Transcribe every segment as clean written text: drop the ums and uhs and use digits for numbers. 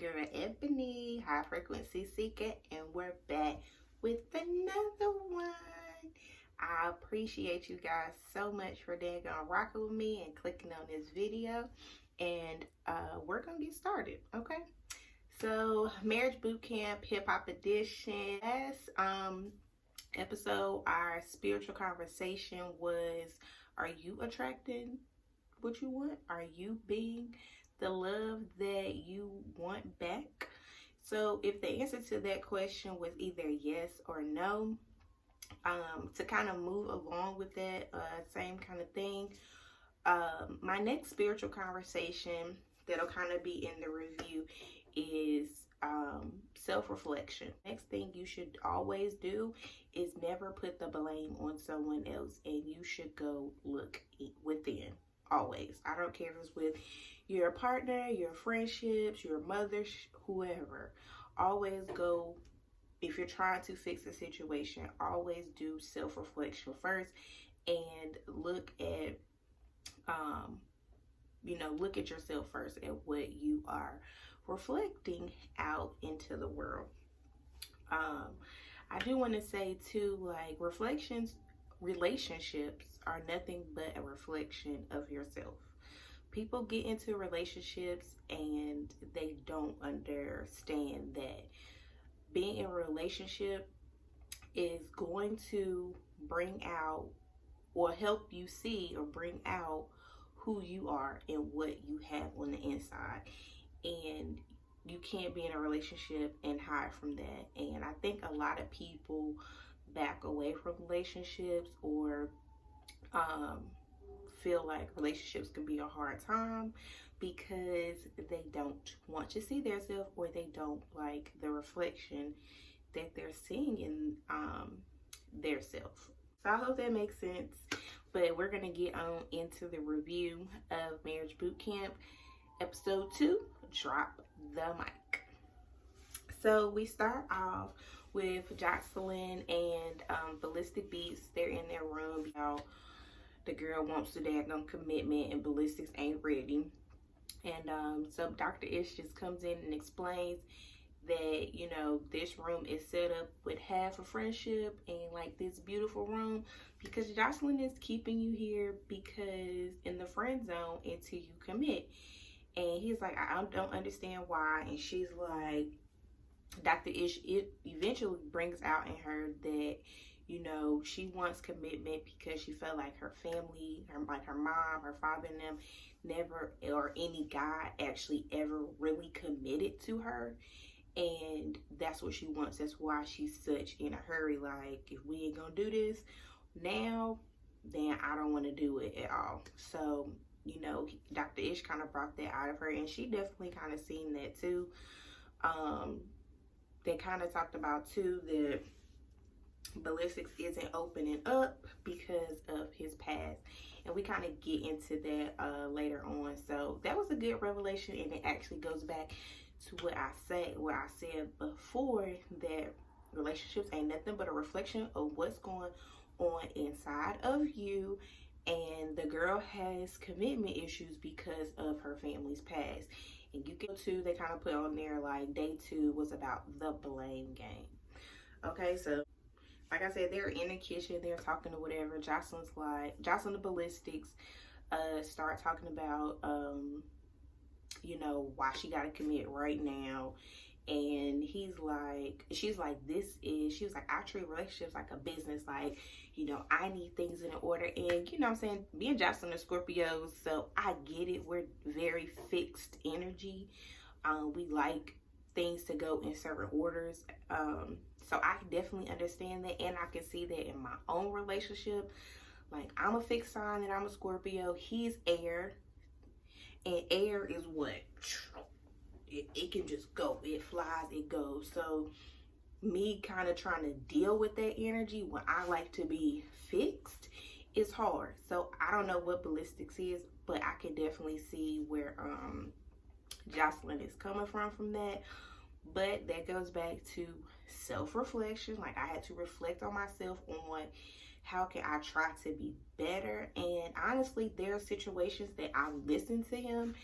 girl Ebony, High Frequency Seeker, and we're back with another one. I appreciate you guys so much for rocking with me and clicking on this video, and we're gonna get started. Okay, so Marriage Bootcamp Hip Hop Edition. Last episode, our spiritual conversation was: are you attracting what you want? Are you being the love that you want back? So if the answer to that question was either yes or no, to kind of move along with that same kind of thing, my next spiritual conversation that'll kind of be in the review is self-reflection. Next thing you should always do is never put the blame on someone else, and you should go look within. Always. I don't care if it's with your partner, your friendships, your mother, whoever. Always go, if you're trying to fix a situation, always do self-reflection first and look at, look at yourself first at what you are reflecting out into the world. I do want to say too, like, relationships are nothing but a reflection of yourself. People get into relationships and they don't understand that being in a relationship is going to bring out or help you see or bring out who you are and what you have on the inside. And you can't be in a relationship and hide from that. And I think a lot of people back away from relationships or feel like relationships can be a hard time because they don't want to see themselves, or they don't like the reflection that they're seeing in their self. So I hope that makes sense. But we're gonna get on into the review of Marriage Bootcamp episode 2, Drop the Mic. So we start off with Jocelyn and Ballistic Beats. They're in their room. The girl wants the daggone commitment and Ballistics ain't ready. And so Dr. Ish just comes in and explains that, this room is set up with half a friendship and like this beautiful room because Jocelyn is keeping you here because in the friend zone until you commit. And he's like, I don't understand why. And she's like, Dr. Ish, it eventually brings out in her that, she wants commitment because she felt like her family, her mom, her father and them never, or any guy actually ever really committed to her. And that's what she wants. That's why she's such in a hurry. Like, if we ain't gonna do this now, then I don't want to do it at all. So, Dr. Ish kind of brought that out of her, and she definitely kind of seen that too. They kind of talked about too that Ballistics isn't opening up because of his past, and we kind of get into that later on. So that was a good revelation, and it actually goes back to what I said before, that relationships ain't nothing but a reflection of what's going on inside of you. And the girl has commitment issues because of her family's past. And you get to, they kind of put on there like day 2 was about the blame game. Okay, so like I said, they're in the kitchen, they're talking to whatever. Jocelyn the Ballistics start talking about why she gotta commit right now. And she's like, she was like, I treat relationships like a business. Like, I need things in order. And I'm saying, being Jocelyn and Scorpios, so I get it. We're very fixed energy. We like things to go in certain orders. So I definitely understand that, and I can see that in my own relationship. Like, I'm a fixed sign and I'm a Scorpio. He's air, and air is what? It can just go. It flies, it goes. So me kind of trying to deal with that energy when I like to be fixed is hard. So I don't know what Ballistics is, but I can definitely see where Jocelyn is coming from that. But that goes back to self-reflection. Like, I had to reflect on myself on how can I try to be better. And honestly, there are situations that I listened to him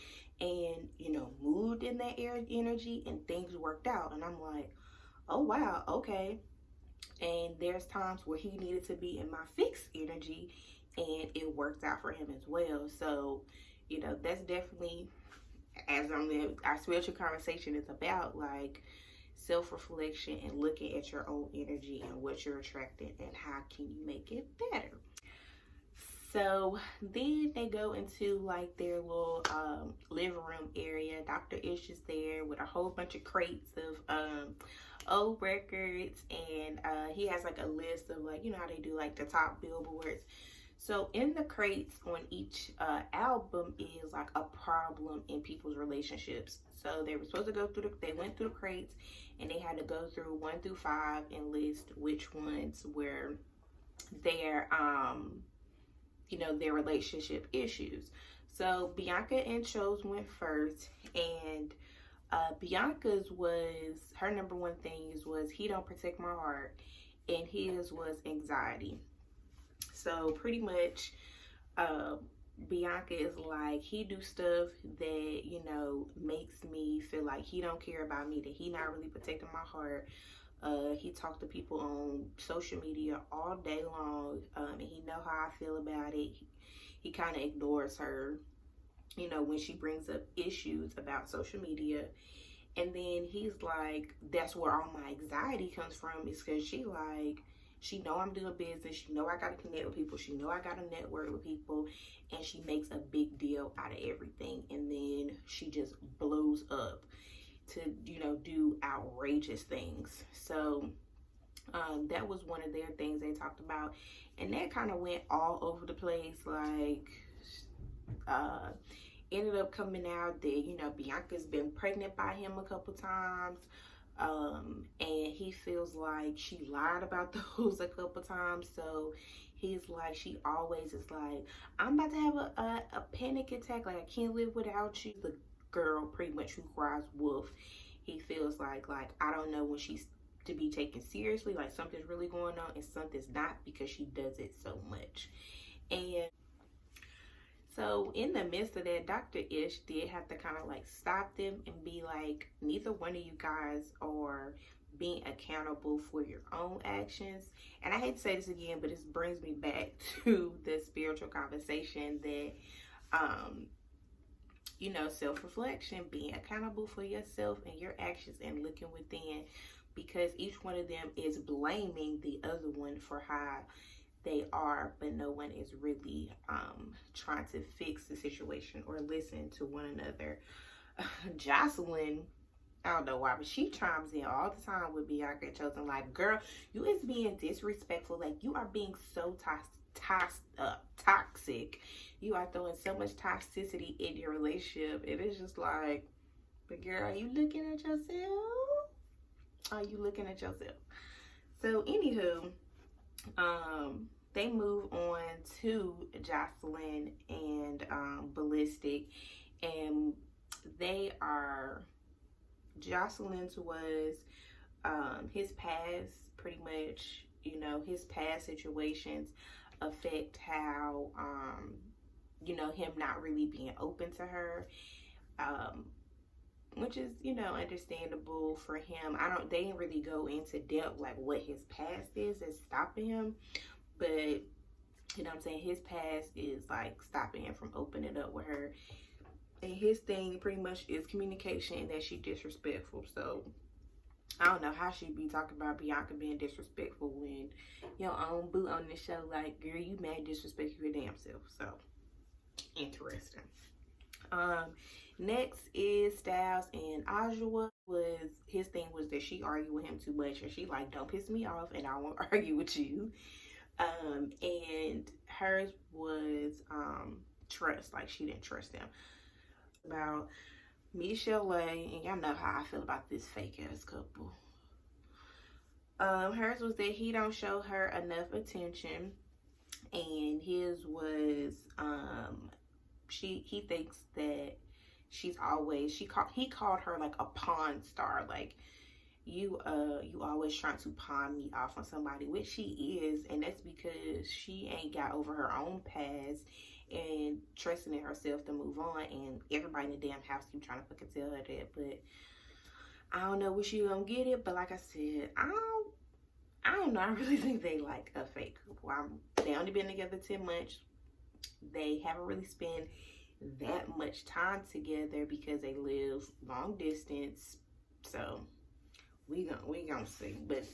and, you know, moved in that air energy and things worked out. And I'm like, oh wow, okay. And there's times where he needed to be in my fixed energy and it worked out for him as well. So, you know, that's definitely, as our spiritual conversation is about, like self-reflection and looking at your own energy and what you're attracting and how can you make it better. So then they go into like their little living room area. Dr. Ish is there with a whole bunch of crates of old records, and he has like a list of, like, you know how they do like the top billboards. So in the crates on each album is like a problem in people's relationships. So they were supposed to go through they went through the crates and they had to go through 1 through 5 and list which ones were their you know, their relationship issues. So Bianca and Cho's went first, and Bianca's was, her number one things was he don't protect my heart, and his was anxiety. So pretty much Bianca is like, he do stuff that, you know, makes me feel like he don't care about me, that he not really protecting my heart. He talked to people on social media all day long, and he know how I feel about it. He kind of ignores her, you know, when she brings up issues about social media. And then he's like, that's where all my anxiety comes from, is because she know I'm doing business. She know I got to connect with people. She know I got to network with people. And she makes a big deal out of everything. And then she just blows up to, you know, do outrageous things. So that was one of their things they talked about. And that kind of went all over the place. Like, ended up coming out that, you know, Bianca's been pregnant by him a couple times. And he feels like she lied about those a couple times. So he's like, she always is like, I'm about to have a panic attack. Like, I can't live without you. The girl pretty much who cries wolf. He feels like I don't know when she's to be taken seriously, like something's really going on and something's not, because she does it so much. And so in the midst of that, Dr. Ish did have to kind of like stop them and be like, neither one of you guys are being accountable for your own actions. And I hate to say this again, but this brings me back to the spiritual conversation that you know, self-reflection, being accountable for yourself and your actions and looking within, because each one of them is blaming the other one for how they are, but no one is really trying to fix the situation or listen to one another. Jocelyn, I don't know why, but she chimes in all the time with Bianca Chosen, like, girl, you is being disrespectful. Like, you are being so toxic. You are throwing so much toxicity in your relationship. It is just like, but girl, are you looking at yourself? Are you looking at yourself? So anywho, they move on to Jocelyn and Ballistic, and they are, Jocelyn's was his past, pretty much, you know, his past situations affect how you know, him not really being open to her, which is, you know, understandable for him. They didn't really go into depth like what his past is that's stopping him, but you know what I'm saying, his past is like stopping him from opening up with her. And his thing pretty much is communication, and that she disrespectful. So I don't know how she be talking about Bianca being disrespectful when your own boo on the show, like, girl, you mad disrespect your damn self. So interesting. Next is Styles and Ajua. His thing was that she argued with him too much, and she like, don't piss me off and I won't argue with you. And hers was trust, like she didn't trust him. About Michelle, and y'all know how I feel about this fake ass couple. Hers was that he don't show her enough attention, and his was he thinks that she's always, he called her like a pawn star, like you always trying to pawn me off on somebody, which she is, and that's because she ain't got over her own past, and trusting in herself to move on. And everybody in the damn house keep trying to fucking tell her that, but I don't know what you gonna get it. But like I said, I don't know. I really think they like a fake couple. They only been together 10 months. They haven't really spent that much time together because they live long distance. So we gonna see. But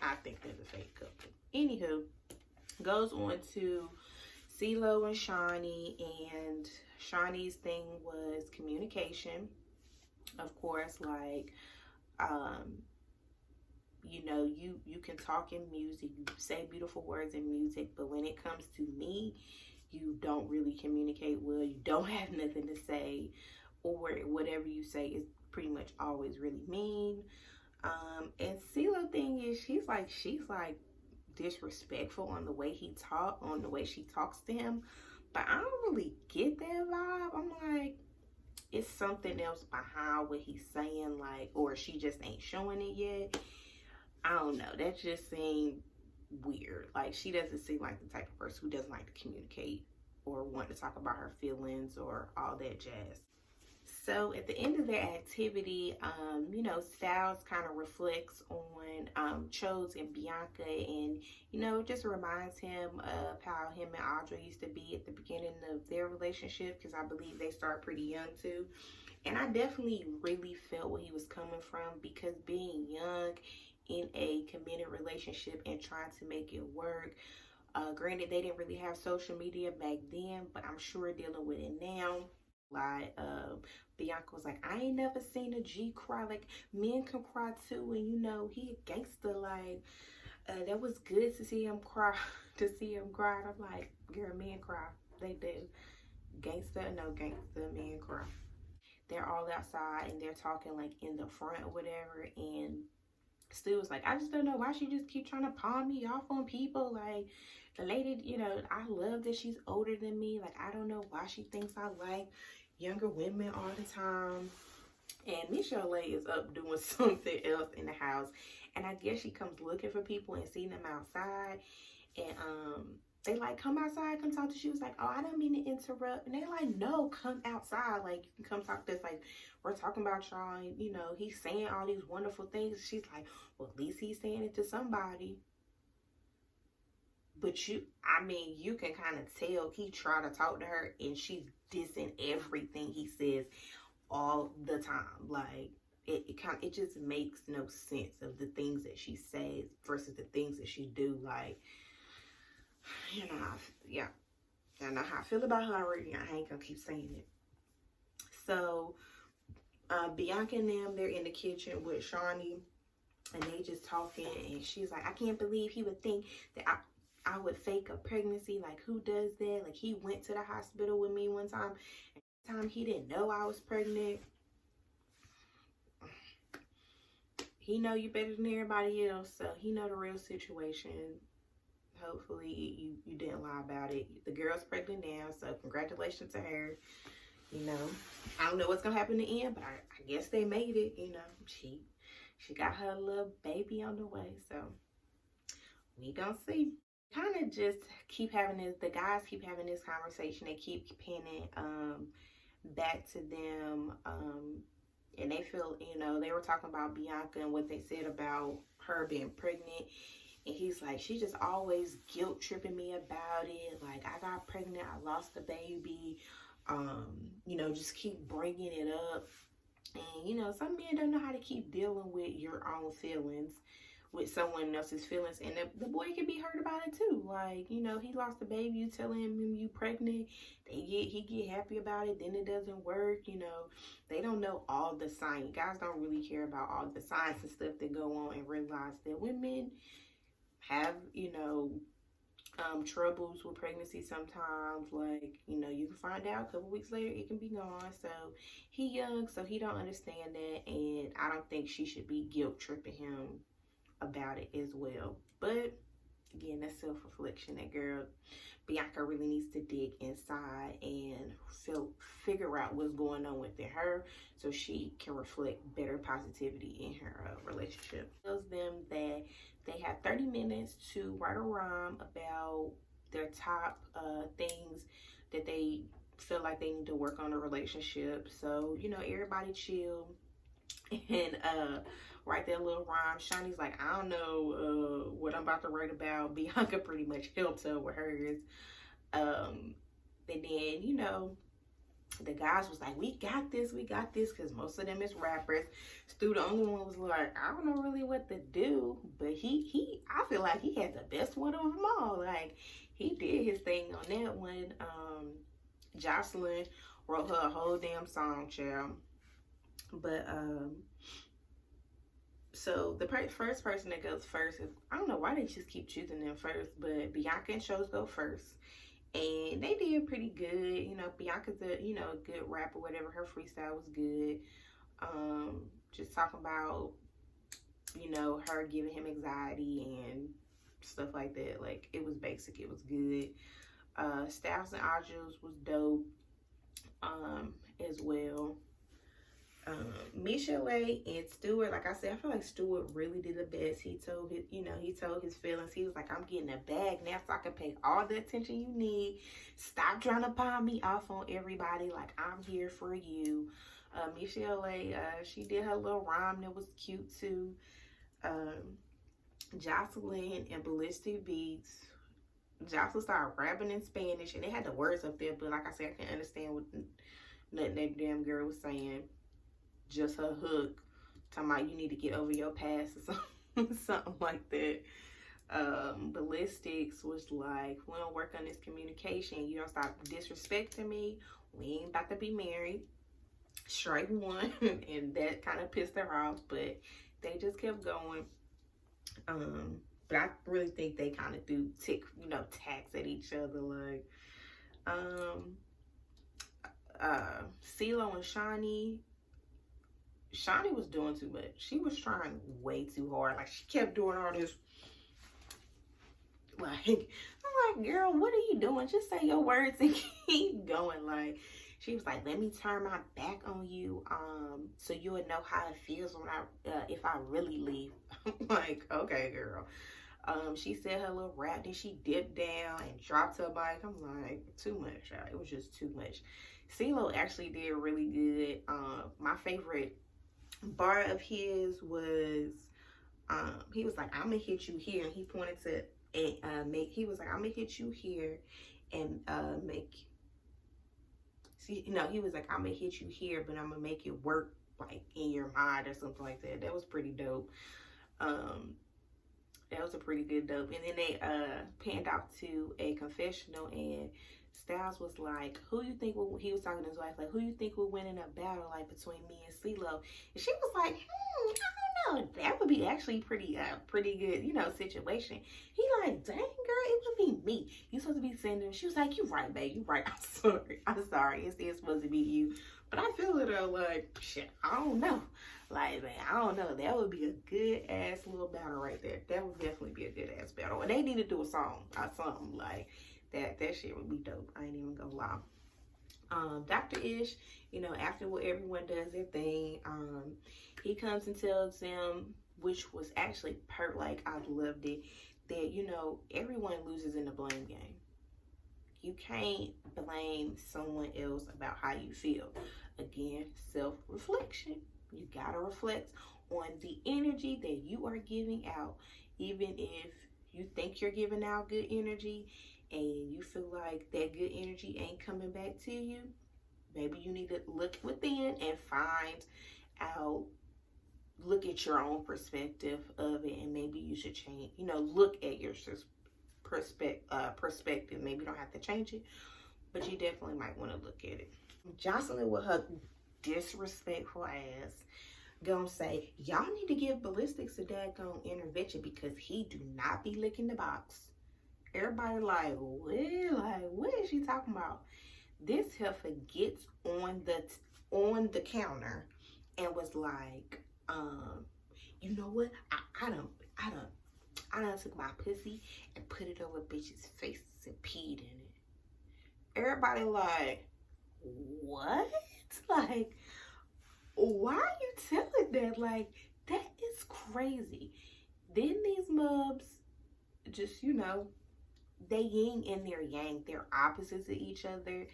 I think they're the fake couple. Anywho, goes on to CeeLo and Shawnee, and Shawnee's thing was communication. Of course, like, you know, you can talk in music, you say beautiful words in music, but when it comes to me, you don't really communicate well. You don't have nothing to say, or whatever you say is pretty much always really mean. And CeeLo thing is, she's like disrespectful on the way she talks to him, but I don't really get that vibe. I'm like, it's something else behind what he's saying, like, or she just ain't showing it yet. I don't know. That just seemed weird. Like, she doesn't seem like the type of person who doesn't like to communicate or want to talk about her feelings or all that jazz. So at the end of their activity, you know, Styles kind of reflects on Chose and Bianca, and, you know, it just reminds him of how him and Audra used to be at the beginning of their relationship, because I believe they start pretty young too. And I definitely really felt where he was coming from, because being young in a committed relationship and trying to make it work, granted they didn't really have social media back then, but I'm sure dealing with it now. Like, Bianca was like, I ain't never seen a G cry. Like, men can cry too, and you know, he a gangster. Like, that was good to see him cry. And I'm like, girl, men cry. They do. Gangster, no gangster, men cry. They're all outside and they're talking like in the front or whatever, and Stu was like, I just don't know why she just keep trying to palm me off on people. Like, the lady, you know, I love that she's older than me. Like, I don't know why she thinks I like younger women all the time. And Michelle is up doing something else in the house, and I guess she comes looking for people and seeing them outside, and they like, come outside, come talk to. She was like, oh, I don't mean to interrupt. And they're like, no, come outside. Like, you can come talk to us. Like, we're talking about y'all. And, you know, he's saying all these wonderful things. She's like, well, at least he's saying it to somebody. But you can kind of tell he tried to talk to her, and she's dissing everything he says all the time. Like, it just makes no sense of the things that she says versus the things that she do. Like, you know, yeah, I know how I feel about her already. I ain't gonna keep saying it. So Bianca and them, they're in the kitchen with Shawnee, and they just talking, and she's like, I can't believe he would think that I would fake a pregnancy. Like, who does that? Like, he went to the hospital with me one time, and he didn't know I was pregnant. He know you better than everybody else, so he know the real situation. Hopefully you didn't lie about it. The girl's pregnant now, so congratulations to her. You know, I don't know what's gonna happen in the end, but I guess they made it. You know, she got her little baby on the way, so we gonna see. Kind of just keep having this, the guys keep having this conversation. They keep pinning back to them, and they feel, you know, they were talking about Bianca and what they said about her being pregnant. And he's like, she just always guilt tripping me about it. Like, I got pregnant, I lost the baby. You know, just keep bringing it up. And, you know, some men don't know how to keep dealing with your own feelings, with someone else's feelings. And the boy can be hurt about it too. Like, you know, he lost the baby, you telling him you pregnant, he get happy about it, then it doesn't work. You know, they don't know all the signs. Guys don't really care about all the signs and stuff that go on, and realize that women have, you know, troubles with pregnancy sometimes. Like, you know, you can find out a couple weeks later it can be gone. So he young, so he don't understand that, and I don't think she should be guilt tripping him about it as well. But again, that's self-reflection. That girl Bianca really needs to dig inside and figure out what's going on within her, so she can reflect better positivity in her relationship. Tells them that they have 30 minutes to write a rhyme about their top things that they feel like they need to work on a relationship. So, you know, everybody chill and write their little rhyme. Shawnee's like, I don't know what I'm about to write about. Bianca pretty much helped her with hers. And then, you know, the guys was like, we got this, because most of them is rappers. Stu, the only one, was like, I don't know really what to do, but I feel like he had the best one of them all. Like, he did his thing on that one. Jocelyn wrote her a whole damn song, child. But so the first person that goes first is, I don't know why they just keep choosing them first, but Bianca and Shows go first. And they did pretty good. You know, Bianca's a, you know, good rapper, whatever. Her freestyle was good. Just talking about, you know, her giving him anxiety and stuff like that. Like, it was basic. It was good. Styles and Audrey's was dope as well. Michelle and Stewart, like I said, I feel like Stewart really did the best. He told his, you know, he told his feelings. He was like, I'm getting a bag now so I can pay all the attention you need. Stop trying to palm me off on everybody. Like, I'm here for you. Michelle, she did her little rhyme that was cute too. Jocelyn and Ballistic Beats. Jocelyn started rapping in Spanish and they had the words up there, but like I said, I can't understand what nothing that damn girl was saying. Just her hook, talking about you need to get over your past or something, something like that. Ballistics was like, we don't work on this communication. You don't stop disrespecting me. We ain't about to be married. Strike one. And that kind of pissed her off, but they just kept going. But I really think they kind of do tax at each other. Like, CeeLo and Shawnee was doing too much. She was trying way too hard. Like, she kept doing all this. Like, I'm like, girl, what are you doing? Just say your words and keep going. Like, she was like, let me turn my back on you, so you would know how it feels when if I really leave. I'm like, okay, girl. She said her little rap, then she dipped down and dropped her bike. I'm like, too much, y'all. It was just too much. CeeLo actually did really good. My favorite bar of his was, he was like, I'm gonna hit you here, and he pointed to he was like, I'm gonna hit you here and he was like, I'm gonna hit you here, but I'm gonna make it work like in your mind or something like that. That was pretty dope. That was a pretty good dope. And then they panned out to a confessional, and Styles was like, who you think will, he was talking to his wife, like, who you think will win in a battle, like, between me and CeeLo? And she was like, I don't know. That would be actually pretty good, situation. He like, dang, girl, it would be me. You supposed to be sending. She was like, you right, babe, you right. I'm sorry. It's supposed to be you. But I feel it though, like, shit, I don't know. Like, man, I don't know. That would be a good-ass little battle right there. That would definitely be a good-ass battle. And they need to do a song or something. Like, that shit would be dope. I ain't even gonna lie. Dr. Ish, after what everyone does their thing, he comes and tells them, which was actually like, I loved it, that, everyone loses in the blame game. You can't blame someone else about how you feel. Again, self-reflection. You gotta reflect on the energy that you are giving out. Even if you think you're giving out good energy and you feel like that good energy ain't coming back to you, maybe you need to look within and find out, look at your own perspective of it, and maybe you should change, look at your perspective. Maybe you don't have to change it, but you definitely might want to look at it. Jocelyn with her disrespectful ass gonna say, y'all need to give Ballistics a daggone intervention because he do not be licking the box. Everybody like, what is she talking about? This heifer gets on the counter and was like, you know what? I done took my pussy and put it over bitch's face and peed in it. Everybody like, what? Like, why are you telling that? Like, that is crazy. Then these mubs just, they yin and their yang. They're opposites of each other,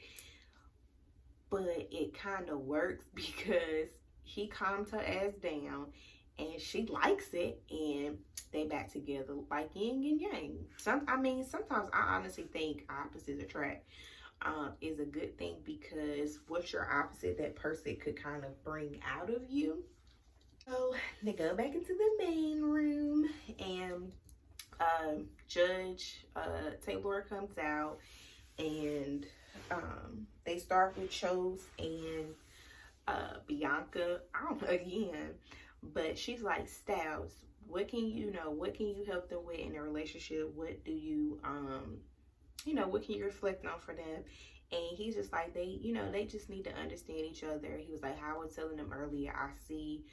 but it kind of works because he calmed her ass down and she likes it, and they back together like yin and yang. Sometimes I honestly think opposites attract is a good thing, because what's your opposite, that person could kind of bring out of you. So they go back into the main room, and Judge Taylor comes out, and they start with Chose and Bianca. I don't know again, but she's like, Styles, what can you help them with in their relationship? What do you what can you reflect on for them? And he's just like, they just need to understand each other. He was like, how I was telling them earlier, I see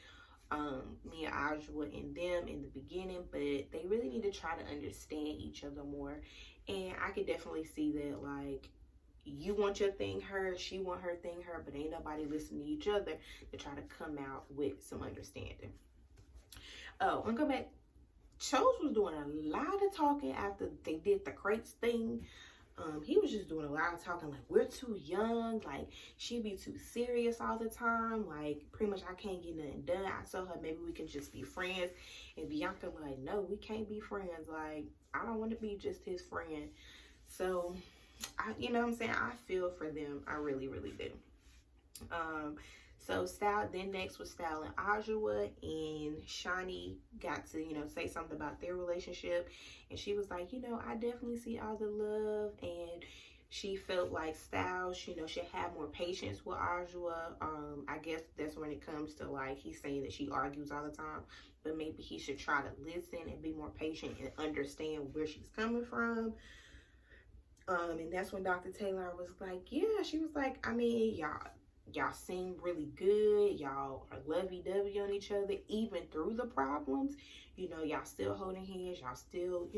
me and Ajwa in them in the beginning, but they really need to try to understand each other more. And I could definitely see that, like, you want your thing heard, she want her thing heard, but ain't nobody listening to each other to try to come out with some understanding. Oh, I'm going back. Chose was doing a lot of talking after they did the crates thing. He was just doing a lot of talking, like, we're too young, like, she be too serious all the time, like, pretty much I can't get nothing done. I told her maybe we can just be friends, and Bianca like, no, we can't be friends, like, I don't want to be just his friend. So you know what I'm saying, I feel for them, I really, really do. So next was Style and Ajwa, and Shani got to, say something about their relationship. And she was like, I definitely see all the love. And she felt like Style, should have more patience with Ajwa. I guess that's when it comes to, like, he's saying that she argues all the time, but maybe he should try to listen and be more patient and understand where she's coming from. And that's when Dr. Taylor was like, yeah, she was like, I mean, y'all seem really good. Y'all are lovey-dovey on each other, even through the problems. Y'all still holding hands. Y'all still,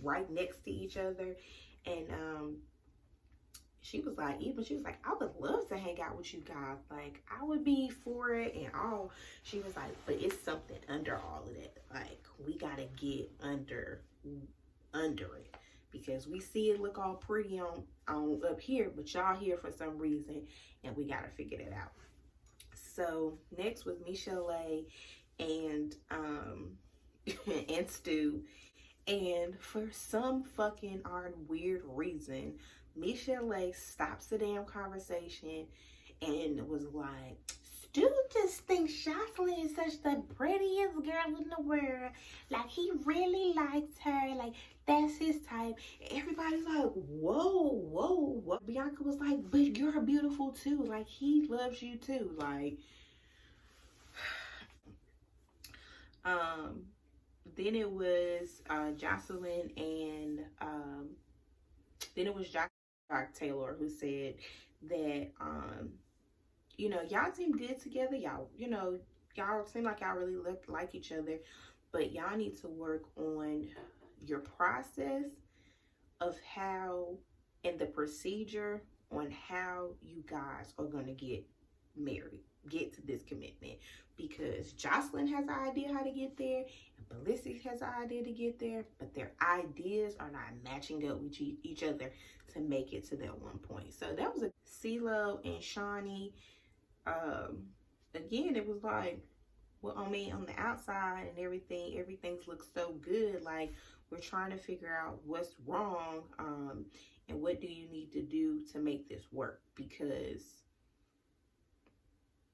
right next to each other. And she was like, I would love to hang out with you guys. Like, I would be for it and all. She was like, but it's something under all of that. Like, we gotta get under it. Because we see it look all pretty on up here, but y'all here for some reason, and we gotta figure that out. So next was Michelle and and Stu, and for some fucking weird reason, Michelle stops the damn conversation and was like, Stu just thinks Jocelyn is such the prettiest girl in the world. Like, he really likes her. Like, that's his type. Everybody's like, whoa. Bianca was like, but you're beautiful too. Like, he loves you too. Like, then it was Jocelyn and then it was Jack Taylor who said that y'all seem good together. Y'all seem like y'all really like each other, but y'all need to work on your process of how, and the procedure on how you guys are going to get married, get to this commitment, because Jocelyn has an idea how to get there, and Felicity has an idea to get there, but their ideas are not matching up with each other to make it to that one point. So that was a CeeLo and Shani. Again, it was like, well, I mean, on the outside and everything looks so good. Like, we're trying to figure out what's wrong, and what do you need to do to make this work, because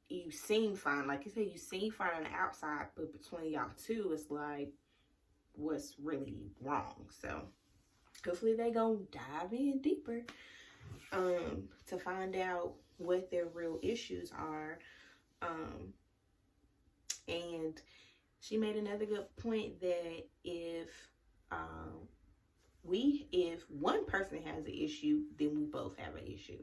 you seem fine. Like you said, you seem fine on the outside, but between y'all two, it's like, what's really wrong? So hopefully they gonna dive in deeper to find out what their real issues are. And she made another good point that if one person has an issue, then we both have an issue.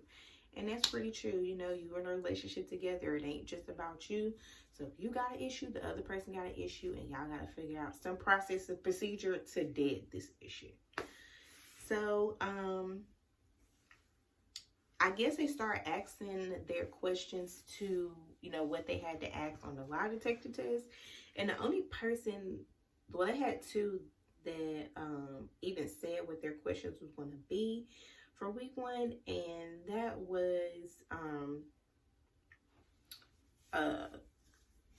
And that's pretty true. You're in a relationship together. It ain't just about you. So if you got an issue, the other person got an issue, and y'all got to figure out some process and procedure to dead this issue. So, I guess they start asking their questions to, what they had to ask on the lie detector test. And the only person, well, they had two that even said what their questions was going to be for week 1, and that was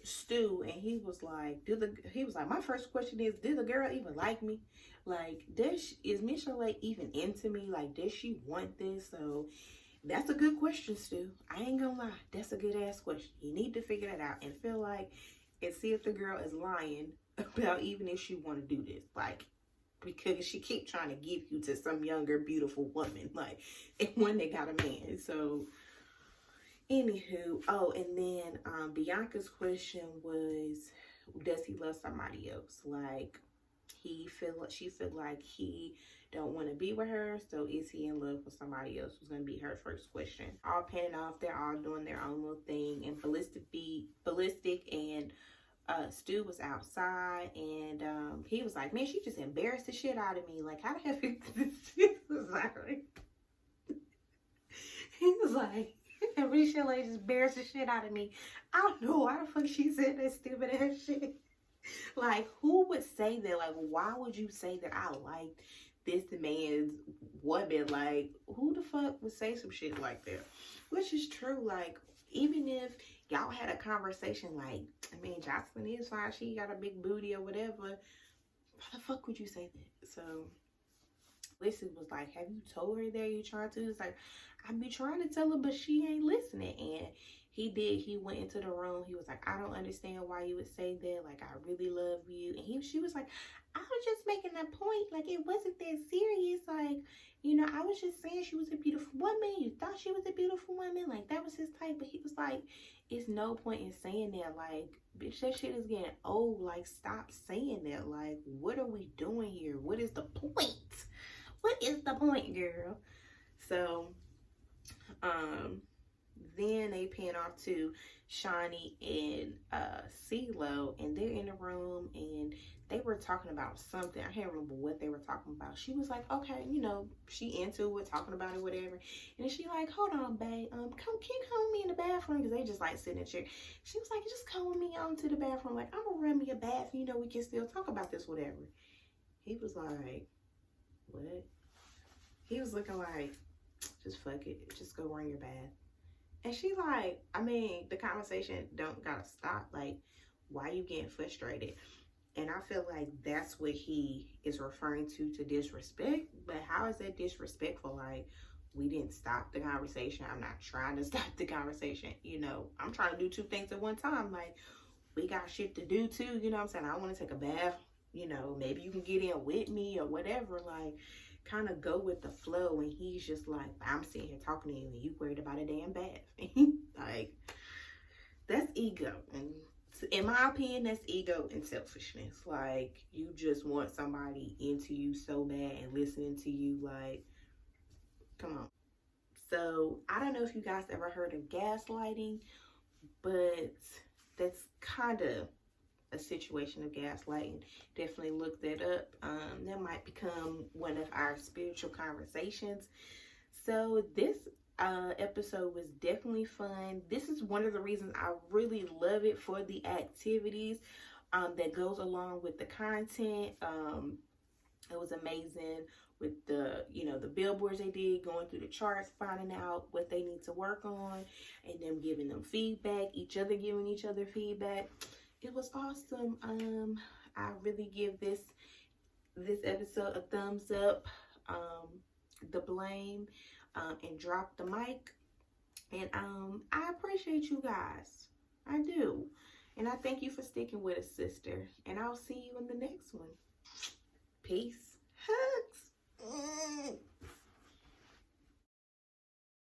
Stu. And he was like, my first question is, did the girl even like me? Like, is Miss Chalet even into me? Like, does she want this? So that's a good question, Stu. I ain't gonna lie, that's a good ass question. You need to figure that out and feel like, and see if the girl is lying about even if she want to do this. Like, because she keep trying to give you to some younger, beautiful woman, like, and one that got a man. So, anywho, oh, and then Bianca's question was, does he love somebody else? Like, she feel like he don't want to be with her, so is he in love with somebody else? Was gonna be her first question. All panning off, they're all doing their own little thing, and Ballistic and Stu was outside, and he was like, man, she just embarrassed the shit out of me. Like, how the hell he was like, he was like, Rich Chalet just embarrassed the shit out of me. I don't know why the fuck she said that stupid ass shit. Like, who would say that? Like, why would you say that I liked this man's woman? Like, who the fuck would say some shit like that? Which is true. Like, even if y'all had a conversation like, I mean, Jocelyn is fine, she got a big booty or whatever, why the fuck would you say that? So, Listen was like, have you told her that you trying to? It's like, I be trying to tell her, but she ain't listening. And he went into the room. He was like, I don't understand why you would say that. Like, I really love you. And she was like, I was just making a point. Like, it wasn't that serious. Like, you know, I was just saying she was a beautiful woman. You thought she was a beautiful woman. Like, that was his type. But he was like, it's no point in saying that. Like, bitch, that shit is getting old. Like, stop saying that. Like, what are we doing here? What is the point? What is the point, girl? So, then they pan off to Shawnee and CeeLo, and they're in the room, and they were talking about something. I can't remember what they were talking about. She was like, okay, you know, she into it, talking about it, whatever. And then she like, hold on, babe, can you come with me in the bathroom? Because they just like sitting in the chair. She was like, just come with me to the bathroom. Like, I'm gonna run me a bath, you know, we can still talk about this, whatever. He was like, what? He was looking like, just fuck it, just go run your bath. And she like, I mean, the conversation don't gotta stop. Like, why you getting frustrated? And I feel like that's what he is referring to disrespect. But how is that disrespectful? Like, we didn't stop the conversation. I'm not trying to stop the conversation. You know, I'm trying to do 2 things at one time. Like, we got shit to do too. You know what I'm saying? I want to take a bath. You know, maybe you can get in with me or whatever. Like, kind of go with the flow. And he's just like, I'm sitting here talking to you and you worried about a damn bath. Like, that's ego. And in my opinion, that's ego and selfishness. Like, you just want somebody into you so bad and listening to you. Like, come on. So I don't know if you guys ever heard of gaslighting, but that's kind of a situation of gaslighting. Definitely look that up. That might become one of our spiritual conversations. So this episode was definitely fun. This is one of the reasons I really love it, for the activities that goes along with the content. It was amazing with the, you know, the billboards they did, going through the charts, finding out what they need to work on, and them giving them feedback, each other giving each other feedback. It was awesome. I really give this episode a thumbs up. The blame, and drop the mic. And I appreciate you guys. I do. And I thank you for sticking with us, sister. And I'll see you in the next one. Peace. Hugs.